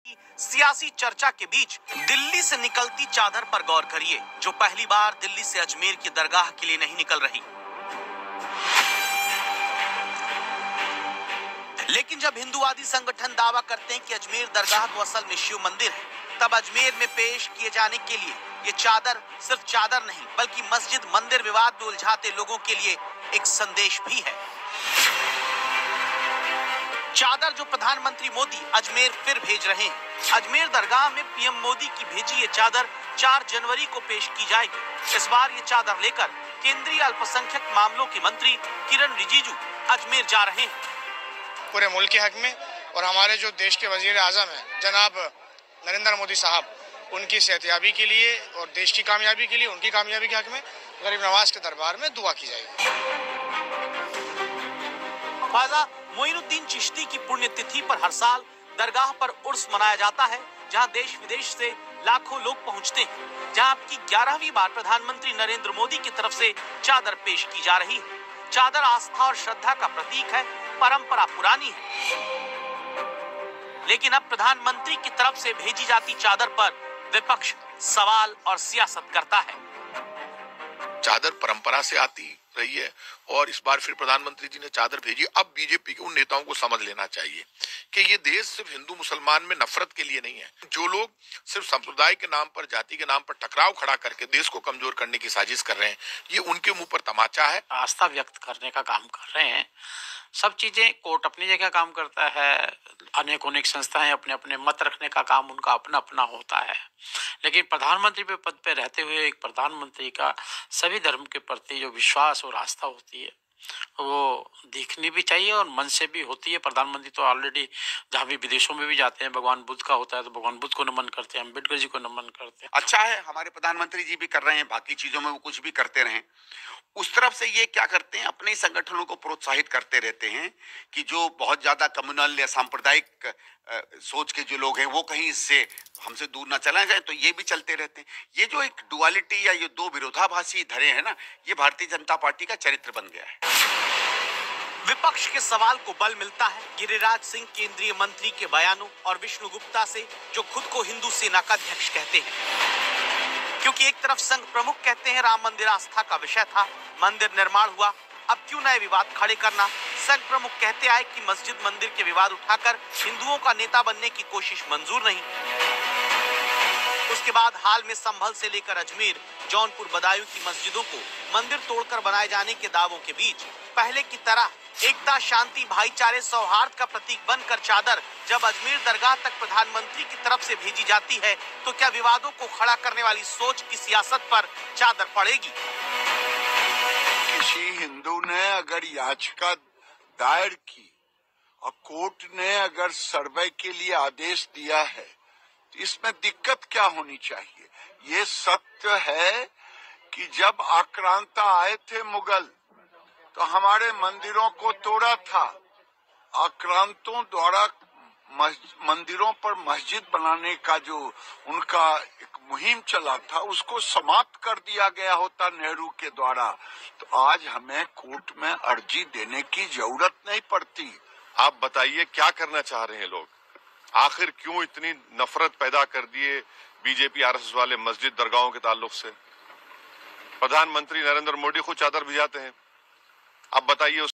सियासी चर्चा के बीच दिल्ली से निकलती चादर पर गौर करिए, जो पहली बार दिल्ली से अजमेर की दरगाह के लिए नहीं निकल रही। लेकिन जब हिंदूवादी संगठन दावा करते हैं कि अजमेर दरगाह तो असल में शिव मंदिर है, तब अजमेर में पेश किए जाने के लिए ये चादर सिर्फ चादर नहीं, बल्कि मस्जिद मंदिर विवाद में उलझाते लोगों के लिए एक संदेश भी है। चादर जो प्रधानमंत्री मोदी अजमेर फिर भेज रहे हैं। अजमेर दरगाह में पीएम मोदी की भेजी ये चादर 4 जनवरी को पेश की जाएगी। इस बार ये चादर लेकर केंद्रीय अल्पसंख्यक मामलों के मंत्री किरण रिजिजू अजमेर जा रहे हैं। पूरे मुल्क के हक में और हमारे जो देश के वजीर आजम हैं जनाब नरेंद्र मोदी साहब, उनकी सेहतयाबी के लिए और देश की कामयाबी के लिए, उनकी कामयाबी के हक में गरीब नवाज के दरबार में दुआ की जाएगी। ख्वाजा मोइनुद्दीन चिश्ती की पुण्यतिथि पर हर साल दरगाह पर उर्स मनाया जाता है, जहां देश विदेश से लाखों लोग पहुंचते हैं। जहां अब की 11वीं बार प्रधानमंत्री नरेंद्र मोदी की तरफ से चादर पेश की जा रही है। चादर आस्था और श्रद्धा का प्रतीक है, परंपरा पुरानी है। लेकिन अब प्रधानमंत्री की तरफ से भेजी जाती चादर पर विपक्ष सवाल और सियासत करता है। चादर परंपरा से आती रही है और इस बार फिर प्रधानमंत्री जी ने चादर भेजी। अब बीजेपी के उन नेताओं को समझ लेना चाहिए कि ये देश सिर्फ हिंदू मुसलमान में नफरत के लिए नहीं है। जो लोग सिर्फ संप्रदाय के नाम पर, जाति के नाम पर टकराव खड़ा करके देश को कमजोर करने की साजिश कर रहे हैं, ये उनके मुंह पर तमाचा है। आस्था व्यक्त करने का काम कर रहे हैं। सब चीजें, कोर्ट अपनी जगह काम करता है, अनेक संस्थाएं अपने अपने मत रखने का काम उनका अपना अपना होता है। लेकिन प्रधानमंत्री पे पद पे रहते हुए एक प्रधानमंत्री का सभी धर्म के प्रति जो विश्वास और आस्था होती है वो दिखनी भी चाहिए और मन से भी होती है। प्रधानमंत्री तो ऑलरेडी जहाँ भी विदेशों में भी जाते हैं, भगवान बुद्ध का होता है तो भगवान बुद्ध को नमन करते हैं, अम्बेडकर जी को नमन करते हैं। अच्छा है हमारे प्रधानमंत्री जी भी कर रहे हैं, बाकी चीजों में वो कुछ भी करते रहें। उस तरफ से ये क्या करते हैं, अपने संगठनों को प्रोत्साहित करते रहते हैं कि जो बहुत ज्यादा कम्युनल या सांप्रदायिक सोच के जो लोग हैं वो कहीं इससे हमसे दूर ना चला जाए, तो ये भी चलते रहते हैं। ये जो एक डुअलिटी या ये दो विरोधाभासी धरे हैं ना, ये भारतीय जनता पार्टी का चरित्र बन गया है। विपक्ष के सवाल को बल मिलता है गिरिराज सिंह केंद्रीय मंत्री के बयानों और विष्णु गुप्ता से, जो खुद को हिंदू सेना का अध्यक्ष कहते हैं। क्योंकि एक तरफ संघ प्रमुख कहते हैं राम मंदिर आस्था का विषय था, मंदिर निर्माण हुआ, अब क्यों नए विवाद खड़े करना। संघ प्रमुख कहते आए कि मस्जिद मंदिर के विवाद उठाकर हिंदुओं का नेता बनने की कोशिश मंजूर नहीं। उसके बाद हाल में संभल से लेकर अजमेर, जौनपुर, बदायूं की मस्जिदों को मंदिर तोड़कर बनाए जाने के दावों के बीच पहले की तरह एकता, शांति, भाईचारे, सौहार्द का प्रतीक बनकर चादर जब अजमेर दरगाह तक प्रधानमंत्री की तरफ से भेजी जाती है, तो क्या विवादों को खड़ा करने वाली सोच की सियासत पर चादर पड़ेगी? किसी हिंदू ने अगर याचिका दायर की और कोर्ट ने अगर सर्वे के लिए आदेश दिया है, तो इसमें दिक्कत क्या होनी चाहिए? ये सत्य है कि जब आक्रांता आए थे मुगल तो हमारे मंदिरों को तोड़ा था। आक्रांतों द्वारा मंदिरों पर मस्जिद बनाने का जो उनका एक मुहिम चला था, उसको समाप्त कर दिया गया होता नेहरू के द्वारा, तो आज हमें कोर्ट में अर्जी देने की जरूरत नहीं पड़ती। आप बताइए क्या करना चाह रहे हैं लोग? आखिर क्यों इतनी नफरत पैदा कर दिए बीजेपी आरएसएस वाले मस्जिद दरगाहों के ताल्लुक से? प्रधानमंत्री नरेंद्र मोदी खुद चादर भिजाते हैं। अब बताइए